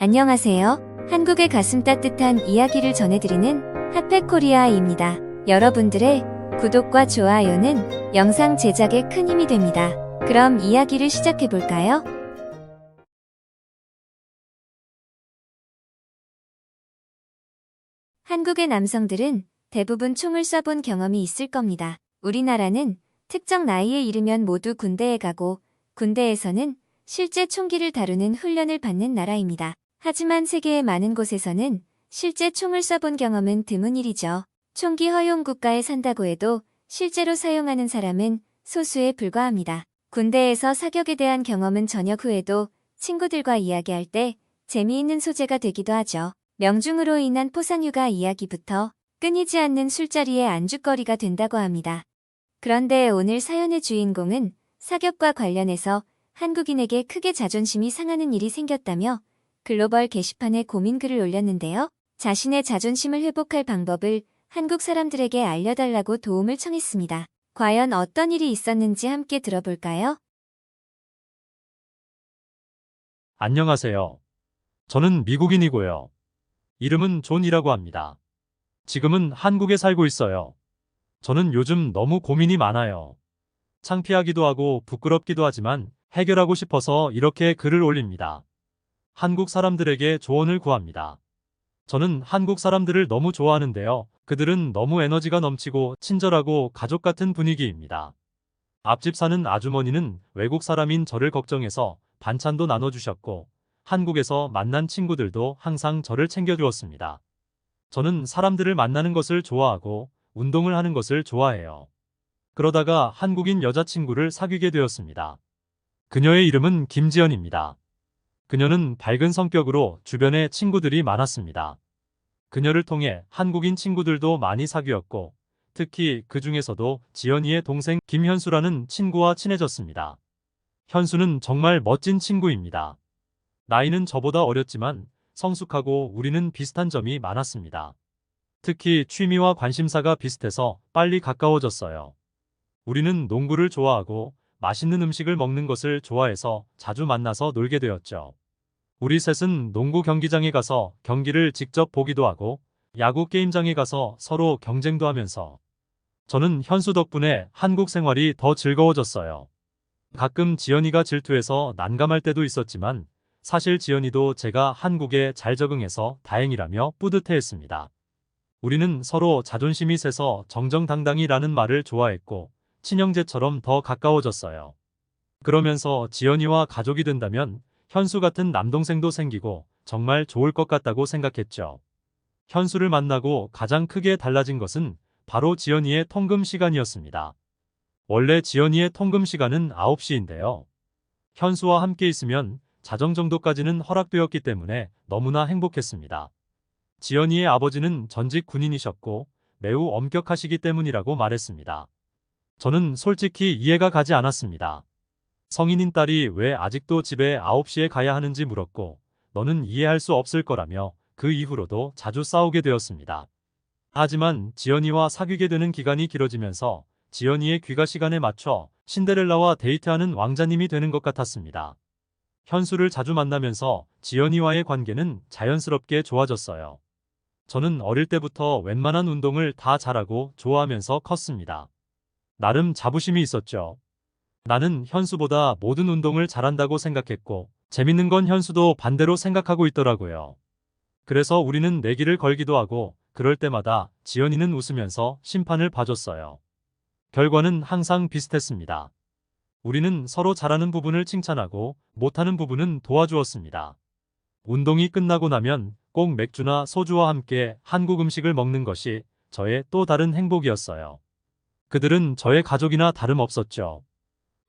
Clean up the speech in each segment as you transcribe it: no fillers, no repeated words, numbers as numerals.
안녕하세요. 한국의 가슴 따뜻한 이야기를 전해드리는 핫팩코리아입니다. 여러분들의 구독과 좋아요는 영상 제작에 큰 힘이 됩니다. 그럼 이야기를 시작해볼까요? 한국의 남성들은 대부분 총을 쏴본 경험이 있을 겁니다. 우리나라는 특정 나이에 이르면 모두 군대에 가고 군대에서는 실제 총기를 다루는 훈련을 받는 나라입니다. 하지만 세계의 많은 곳에서는 실제 총을 쏴본 경험은 드문 일이죠. 총기 허용 국가에 산다고 해도 실제로 사용하는 사람은 소수에 불과합니다. 군대에서 사격에 대한 경험은 전역 후에도 친구들과 이야기할 때 재미있는 소재가 되기도 하죠. 명중으로 인한 포상휴가 이야기부터 끊이지 않는 술자리의 안주거리가 된다고 합니다. 그런데 오늘 사연의 주인공은 사격과 관련해서 한국인에게 크게 자존심이 상하는 일이 생겼다며 글로벌 게시판에 고민글을 올렸는데요. 자신의 자존심을 회복할 방법을 한국 사람들에게 알려달라고 도움을 청했습니다. 과연 어떤 일이 있었는지 함께 들어볼까요? 안녕하세요. 저는 미국인이고요. 이름은 존이라고 합니다. 지금은 한국에 살고 있어요. 저는 요즘 너무 고민이 많아요. 창피하기도 하고 부끄럽기도 하지만 해결하고 싶어서 이렇게 글을 올립니다. 한국 사람들에게 조언을 구합니다. 저는 한국 사람들을 너무 좋아하는데요. 그들은 너무 에너지가 넘치고 친절하고 가족 같은 분위기입니다. 앞집 사는 아주머니는 외국 사람인 저를 걱정해서 반찬도 나눠주셨고, 한국에서 만난 친구들도 항상 저를 챙겨주었습니다. 저는 사람들을 만나는 것을 좋아하고 운동을 하는 것을 좋아해요. 그러다가 한국인 여자친구를 사귀게 되었습니다. 그녀의 이름은 김지연입니다. 그녀는 밝은 성격으로 주변에 친구들이 많았습니다. 그녀를 통해 한국인 친구들도 많이 사귀었고, 특히 그 중에서도 지연이의 동생 김현수라는 친구와 친해졌습니다. 현수는 정말 멋진 친구입니다. 나이는 저보다 어렸지만 성숙하고 우리는 비슷한 점이 많았습니다. 특히 취미와 관심사가 비슷해서 빨리 가까워졌어요. 우리는 농구를 좋아하고 맛있는 음식을 먹는 것을 좋아해서 자주 만나서 놀게 되었죠. 우리 셋은 농구 경기장에 가서 경기를 직접 보기도 하고 야구 게임장에 가서 서로 경쟁도 하면서 저는 현수 덕분에 한국 생활이 더 즐거워졌어요. 가끔 지연이가 질투해서 난감할 때도 있었지만 사실 지연이도 제가 한국에 잘 적응해서 다행이라며 뿌듯해했습니다. 우리는 서로 자존심이 세서 정정당당히라는 말을 좋아했고 친형제처럼 더 가까워졌어요. 그러면서 지연이와 가족이 된다면 현수 같은 남동생도 생기고 정말 좋을 것 같다고 생각했죠. 현수를 만나고 가장 크게 달라진 것은 바로 지연이의 통금 시간이었습니다. 원래 지연이의 통금 시간은 9시인데요. 현수와 함께 있으면 자정 정도까지는 허락되었기 때문에 너무나 행복했습니다. 지연이의 아버지는 전직 군인이셨고 매우 엄격하시기 때문이라고 말했습니다. 저는 솔직히 이해가 가지 않았습니다. 성인인 딸이 왜 아직도 집에 9시에 가야 하는지 물었고 너는 이해할 수 없을 거라며 그 이후로도 자주 싸우게 되었습니다. 하지만 지연이와 사귀게 되는 기간이 길어지면서 지연이의 귀가 시간에 맞춰 신데렐라와 데이트하는 왕자님이 되는 것 같았습니다. 현수를 자주 만나면서 지연이와의 관계는 자연스럽게 좋아졌어요. 저는 어릴 때부터 웬만한 운동을 다 잘하고 좋아하면서 컸습니다. 나름 자부심이 있었죠. 나는 현수보다 모든 운동을 잘한다고 생각했고 재밌는 건 현수도 반대로 생각하고 있더라고요. 그래서 우리는 내기를 걸기도 하고 그럴 때마다 지연이는 웃으면서 심판을 봐줬어요. 결과는 항상 비슷했습니다. 우리는 서로 잘하는 부분을 칭찬하고 못하는 부분은 도와주었습니다. 운동이 끝나고 나면 꼭 맥주나 소주와 함께 한국 음식을 먹는 것이 저의 또 다른 행복이었어요. 그들은 저의 가족이나 다름없었죠.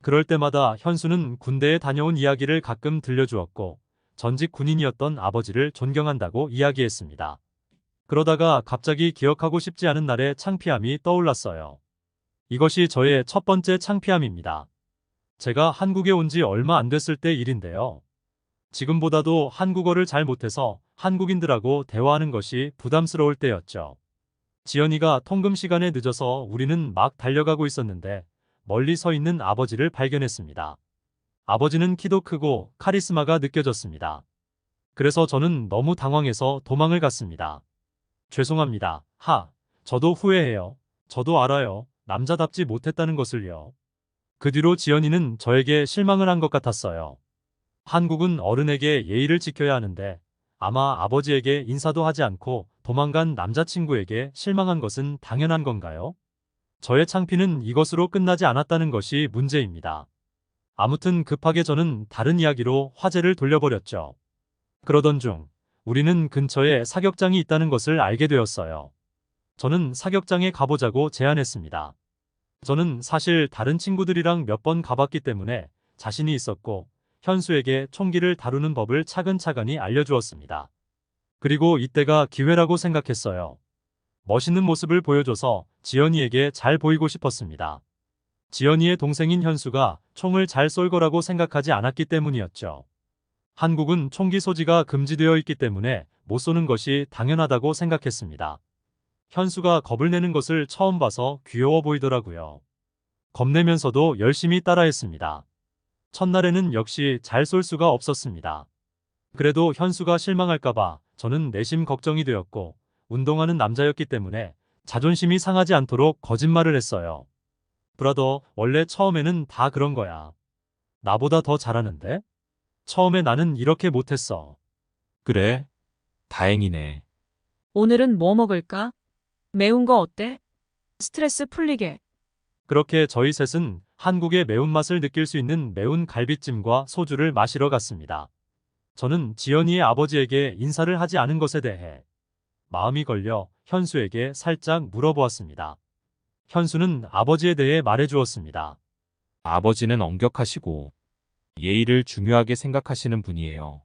그럴 때마다 현수는 군대에 다녀온 이야기를 가끔 들려주었고 전직 군인이었던 아버지를 존경한다고 이야기했습니다. 그러다가 갑자기 기억하고 싶지 않은 날에 창피함이 떠올랐어요. 이것이 저의 첫 번째 창피함입니다. 제가 한국에 온 지 얼마 안 됐을 때 일인데요. 지금보다도 한국어를 잘 못해서 한국인들하고 대화하는 것이 부담스러울 때였죠. 지연이가 통금 시간에 늦어서 우리는 막 달려가고 있었는데 멀리 서 있는 아버지를 발견했습니다. 아버지는 키도 크고 카리스마가 느껴졌습니다. 그래서 저는 너무 당황해서 도망을 갔습니다. 죄송합니다. 저도 후회해요. 저도 알아요. 남자답지 못했다는 것을요. 그 뒤로 지연이는 저에게 실망을 한 것 같았어요. 한국은 어른에게 예의를 지켜야 하는데 아마 아버지에게 인사도 하지 않고 도망간 남자친구에게 실망한 것은 당연한 건가요? 저의 창피는 이것으로 끝나지 않았다는 것이 문제입니다. 아무튼 급하게 저는 다른 이야기로 화제를 돌려버렸죠. 그러던 중 우리는 근처에 사격장이 있다는 것을 알게 되었어요. 저는 사격장에 가보자고 제안했습니다. 저는 사실 다른 친구들이랑 몇 번 가봤기 때문에 자신이 있었고 현수에게 총기를 다루는 법을 차근차근히 알려주었습니다. 그리고 이때가 기회라고 생각했어요. 멋있는 모습을 보여줘서 지연이에게 잘 보이고 싶었습니다. 지연이의 동생인 현수가 총을 잘 쏠 거라고 생각하지 않았기 때문이었죠. 한국은 총기 소지가 금지되어 있기 때문에 못 쏘는 것이 당연하다고 생각했습니다. 현수가 겁을 내는 것을 처음 봐서 귀여워 보이더라고요. 겁내면서도 열심히 따라했습니다. 첫날에는 역시 잘 쏠 수가 없었습니다. 그래도 현수가 실망할까봐 저는 내심 걱정이 되었고 운동하는 남자였기 때문에 자존심이 상하지 않도록 거짓말을 했어요. 브라더, 원래 처음에는 다 그런 거야. 나보다 더 잘하는데? 처음에 나는 이렇게 못했어. 그래? 다행이네. 오늘은 뭐 먹을까? 매운 거 어때? 스트레스 풀리게. 그렇게 저희 셋은 한국의 매운맛을 느낄 수 있는 매운 갈비찜과 소주를 마시러 갔습니다. 저는 지연이의 아버지에게 인사를 하지 않은 것에 대해 마음이 걸려 현수에게 살짝 물어보았습니다. 현수는 아버지에 대해 말해주었습니다. 아버지는 엄격하시고 예의를 중요하게 생각하시는 분이에요.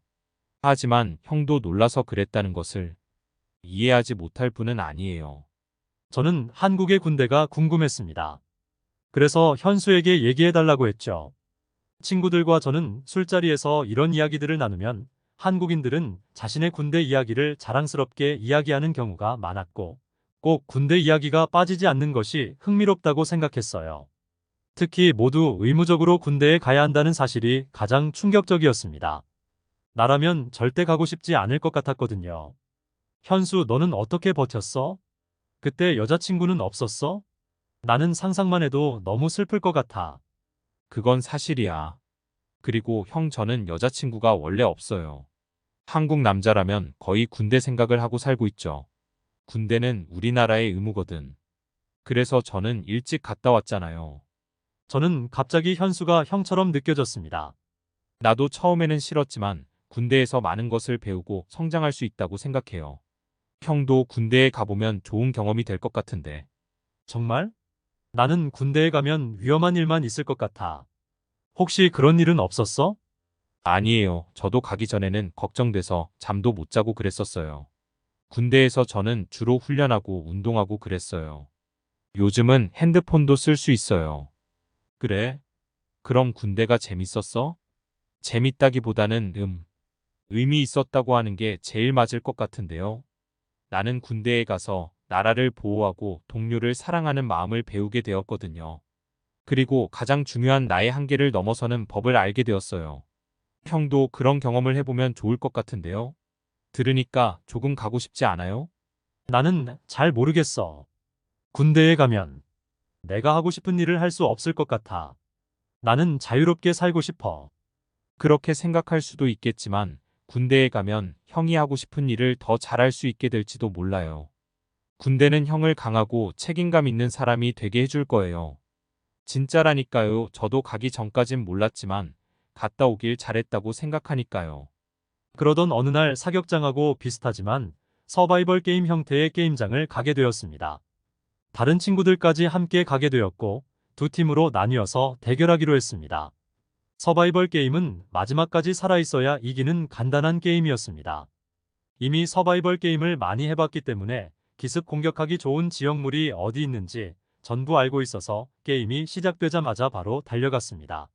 하지만 형도 놀라서 그랬다는 것을 이해하지 못할 분은 아니에요. 저는 한국의 군대가 궁금했습니다. 그래서 현수에게 얘기해달라고 했죠. 친구들과 저는 술자리에서 이런 이야기들을 나누면 한국인들은 자신의 군대 이야기를 자랑스럽게 이야기하는 경우가 많았고 꼭 군대 이야기가 빠지지 않는 것이 흥미롭다고 생각했어요. 특히 모두 의무적으로 군대에 가야 한다는 사실이 가장 충격적이었습니다. 나라면 절대 가고 싶지 않을 것 같았거든요. 현수, 너는 어떻게 버텼어? 그때 여자친구는 없었어? 나는 상상만 해도 너무 슬플 것 같아. 그건 사실이야. 그리고 형, 저는 여자친구가 원래 없어요. 한국 남자라면 거의 군대 생각을 하고 살고 있죠. 군대는 우리나라의 의무거든. 그래서 저는 일찍 갔다 왔잖아요. 저는 갑자기 현수가 형처럼 느껴졌습니다. 나도 처음에는 싫었지만 군대에서 많은 것을 배우고 성장할 수 있다고 생각해요. 형도 군대에 가보면 좋은 경험이 될 것 같은데. 정말? 나는 군대에 가면 위험한 일만 있을 것 같아. 혹시 그런 일은 없었어? 아니에요. 저도 가기 전에는 걱정돼서 잠도 못 자고 그랬었어요. 군대에서 저는 주로 훈련하고 운동하고 그랬어요. 요즘은 핸드폰도 쓸 수 있어요. 그래? 그럼 군대가 재밌었어? 재밌다기보다는 의미 있었다고 하는 게 제일 맞을 것 같은데요. 나는 군대에 가서 나라를 보호하고 동료를 사랑하는 마음을 배우게 되었거든요. 그리고 가장 중요한 나의 한계를 넘어서는 법을 알게 되었어요. 형도 그런 경험을 해보면 좋을 것 같은데요. 들으니까 조금 가고 싶지 않아요? 나는 잘 모르겠어. 군대에 가면 내가 하고 싶은 일을 할 수 없을 것 같아. 나는 자유롭게 살고 싶어. 그렇게 생각할 수도 있겠지만 군대에 가면 형이 하고 싶은 일을 더 잘할 수 있게 될지도 몰라요. 군대는 형을 강하고 책임감 있는 사람이 되게 해줄 거예요. 진짜라니까요. 저도 가기 전까진 몰랐지만 갔다 오길 잘했다고 생각하니까요. 그러던 어느 날 사격장하고 비슷하지만 서바이벌 게임 형태의 게임장을 가게 되었습니다. 다른 친구들까지 함께 가게 되었고 두 팀으로 나뉘어서 대결하기로 했습니다. 서바이벌 게임은 마지막까지 살아있어야 이기는 간단한 게임이었습니다. 이미 서바이벌 게임을 많이 해봤기 때문에 기습 공격하기 좋은 지역물이 어디 있는지 전부 알고 있어서 게임이 시작되자마자 바로 달려갔습니다.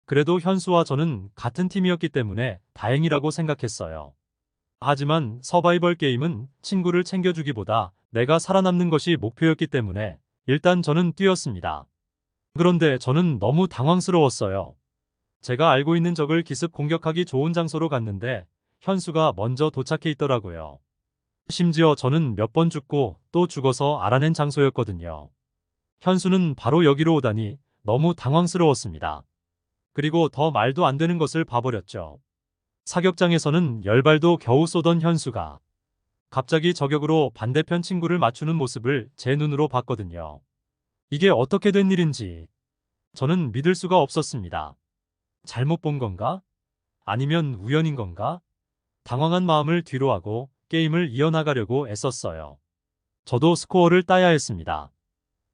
그래도 현수와 저는 같은 팀이었기 때문에 다행이라고 생각했어요. 하지만 서바이벌 게임은 친구를 챙겨주기보다 내가 살아남는 것이 목표였기 때문에 일단 저는 뛰었습니다. 그런데 저는 너무 당황스러웠어요. 제가 알고 있는 적을 기습 공격하기 좋은 장소로 갔는데 현수가 먼저 도착해 있더라고요. 심지어 저는 몇 번 죽고 또 죽어서 알아낸 장소였거든요. 현수는 바로 여기로 오다니 너무 당황스러웠습니다. 그리고 더 말도 안 되는 것을 봐버렸죠. 사격장에서는 열발도 겨우 쏘던 현수가 갑자기 저격으로 반대편 친구를 맞추는 모습을 제 눈으로 봤거든요. 이게 어떻게 된 일인지 저는 믿을 수가 없었습니다. 잘못 본 건가? 아니면 우연인 건가? 당황한 마음을 뒤로하고 게임을 이어나가려고 애썼어요. 저도 스코어를 따야 했습니다.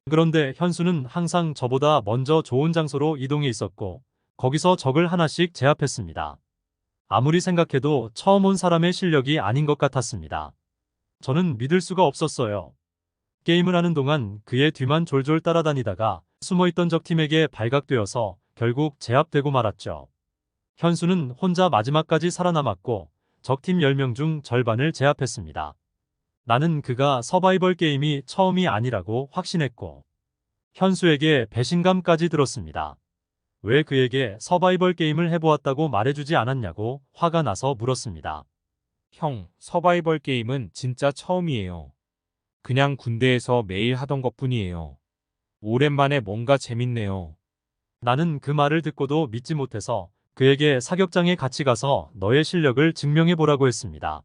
그런데 현수는 항상 저보다 먼저 좋은 장소로 이동해 있었고 거기서 적을 하나씩 제압했습니다. 아무리 생각해도 처음 온 사람의 실력이 아닌 것 같았습니다. 저는 믿을 수가 없었어요. 게임을 하는 동안 그의 뒤만 졸졸 따라다니다가 숨어있던 적팀에게 발각되어서 결국 제압되고 말았죠. 현수는 혼자 마지막까지 살아남았고 적팀 10명 중 절반을 제압했습니다. 나는 그가 서바이벌 게임이 처음이 아니라고 확신했고 현수에게 배신감까지 들었습니다. 왜 그에게 서바이벌 게임을 해보았다고 말해주지 않았냐고 화가 나서 물었습니다. 형, 서바이벌 게임은 진짜 처음이에요. 그냥 군대에서 매일 하던 것뿐이에요. 오랜만에 뭔가 재밌네요. 나는 그 말을 듣고도 믿지 못해서 그에게 사격장에 같이 가서 너의 실력을 증명해보라고 했습니다.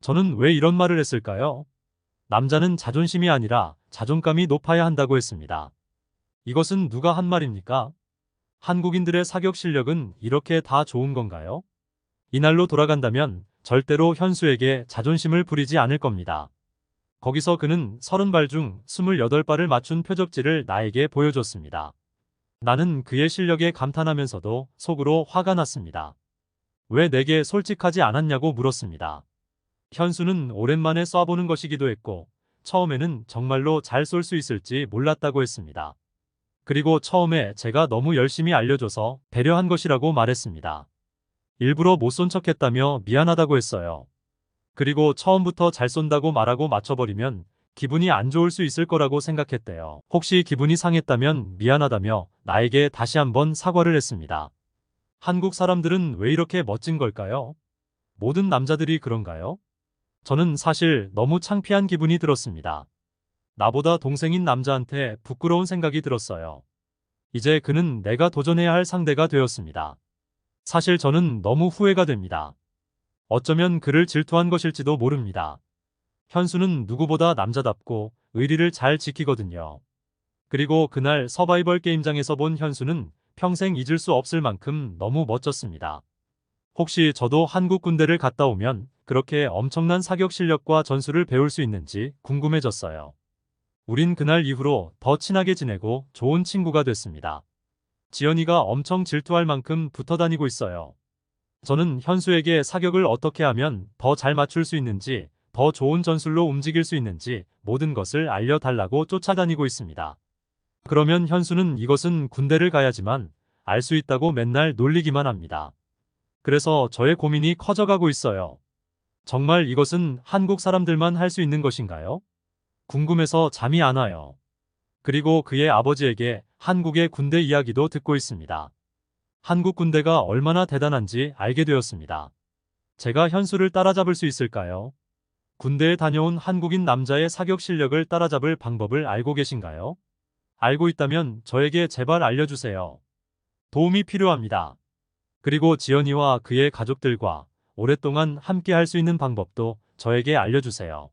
저는 왜 이런 말을 했을까요? 남자는 자존심이 아니라 자존감이 높아야 한다고 했습니다. 이것은 누가 한 말입니까? 한국인들의 사격 실력은 이렇게 다 좋은 건가요? 이날로 돌아간다면 절대로 현수에게 자존심을 부리지 않을 겁니다. 거기서 그는 30발 중 28발을 맞춘 표적지를 나에게 보여줬습니다. 나는 그의 실력에 감탄하면서도 속으로 화가 났습니다. 왜 내게 솔직하지 않았냐고 물었습니다. 현수는 오랜만에 쏴보는 것이기도 했고 처음에는 정말로 잘 쏠 수 있을지 몰랐다고 했습니다. 그리고 처음에 제가 너무 열심히 알려줘서 배려한 것이라고 말했습니다. 일부러 못 쏜 척했다며 미안하다고 했어요. 그리고 처음부터 잘 쏜다고 말하고 맞춰버리면 기분이 안 좋을 수 있을 거라고 생각했대요. 혹시 기분이 상했다면 미안하다며 나에게 다시 한번 사과를 했습니다. 한국 사람들은 왜 이렇게 멋진 걸까요? 모든 남자들이 그런가요? 저는 사실 너무 창피한 기분이 들었습니다. 나보다 동생인 남자한테 부끄러운 생각이 들었어요. 이제 그는 내가 도전해야 할 상대가 되었습니다. 사실 저는 너무 후회가 됩니다. 어쩌면 그를 질투한 것일지도 모릅니다. 현수는 누구보다 남자답고 의리를 잘 지키거든요. 그리고 그날 서바이벌 게임장에서 본 현수는 평생 잊을 수 없을 만큼 너무 멋졌습니다. 혹시 저도 한국 군대를 갔다 오면 그렇게 엄청난 사격 실력과 전술을 배울 수 있는지 궁금해졌어요. 우린 그날 이후로 더 친하게 지내고 좋은 친구가 됐습니다. 지연이가 엄청 질투할 만큼 붙어 다니고 있어요. 저는 현수에게 사격을 어떻게 하면 더 잘 맞출 수 있는지, 더 좋은 전술로 움직일 수 있는지 모든 것을 알려달라고 쫓아다니고 있습니다. 그러면 현수는 이것은 군대를 가야지만 알 수 있다고 맨날 놀리기만 합니다. 그래서 저의 고민이 커져가고 있어요. 정말 이것은 한국 사람들만 할 수 있는 것인가요? 궁금해서 잠이 안 와요. 그리고 그의 아버지에게 한국의 군대 이야기도 듣고 있습니다. 한국 군대가 얼마나 대단한지 알게 되었습니다. 제가 현수를 따라잡을 수 있을까요? 군대에 다녀온 한국인 남자의 사격 실력을 따라잡을 방법을 알고 계신가요? 알고 있다면 저에게 제발 알려주세요. 도움이 필요합니다. 그리고 지연이와 그의 가족들과 오랫동안 함께 할 수 있는 방법도 저에게 알려주세요.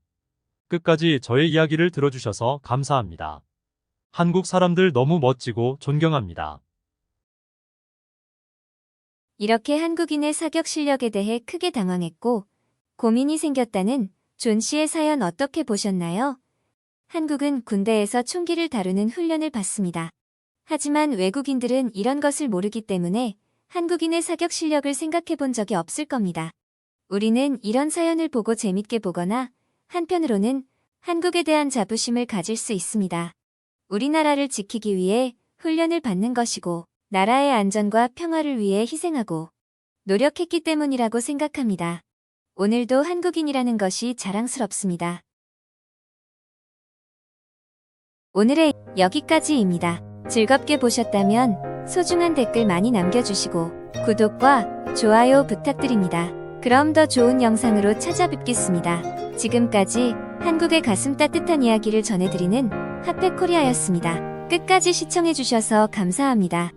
끝까지 저의 이야기를 들어주셔서 감사합니다. 한국 사람들 너무 멋지고 존경합니다. 이렇게 한국인의 사격 실력에 대해 크게 당황했고 고민이 생겼다는 존 씨의 사연 어떻게 보셨나요? 한국은 군대에서 총기를 다루는 훈련을 받습니다. 하지만 외국인들은 이런 것을 모르기 때문에 한국인의 사격 실력을 생각해 본 적이 없을 겁니다. 우리는 이런 사연을 보고 재밌게 보거나 한편으로는 한국에 대한 자부심을 가질 수 있습니다. 우리나라를 지키기 위해 훈련을 받는 것이고 나라의 안전과 평화를 위해 희생하고 노력했기 때문이라고 생각합니다. 오늘도 한국인이라는 것이 자랑스럽습니다. 오늘의 여기까지입니다. 즐겁게 보셨다면 소중한 댓글 많이 남겨주시고 구독과 좋아요 부탁드립니다. 그럼 더 좋은 영상으로 찾아뵙겠습니다. 지금까지 한국의 가슴 따뜻한 이야기를 전해드리는 핫팩코리아였습니다. 끝까지 시청해주셔서 감사합니다.